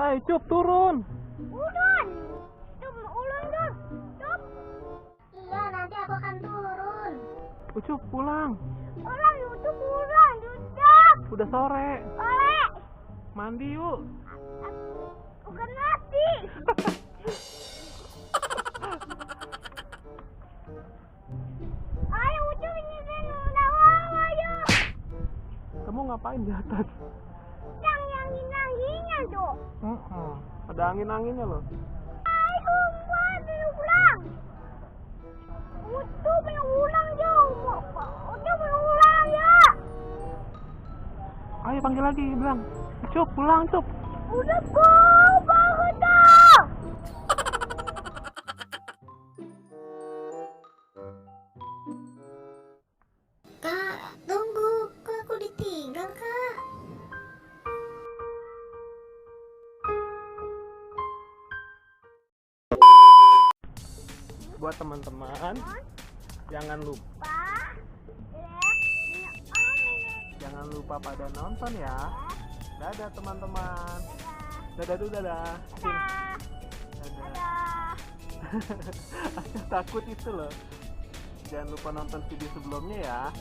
Hai, Cup, turun. Turun. Cup, ulang dong. Cup. Iya, nanti aku akan turun. Cup, pulang. Ulang, Cup, pulang. Cup. Udah sore. Oleh. Mandi yuk. Bukan mati. Ayo, Cup, ini udah bawa, ayo. Kamu ngapain di atas? Yang angin-anginnya tuh. Ada angin-anginnya loh. Ayo, mati ulang. Udah mau ulang jauh. Udah mau ulang ya. Ayo panggil lagi, bilang. Cup, pulang, Cup. Udah kau bangun dong. Kak, tunggu. Kok aku ditinggal, Kak? Buat teman-teman, jangan lupa jangan lupa pada nonton ya. Dadah teman-teman. Dadah dulu, dadah. Dadah. Takut itu loh. Jangan lupa nonton video sebelumnya ya.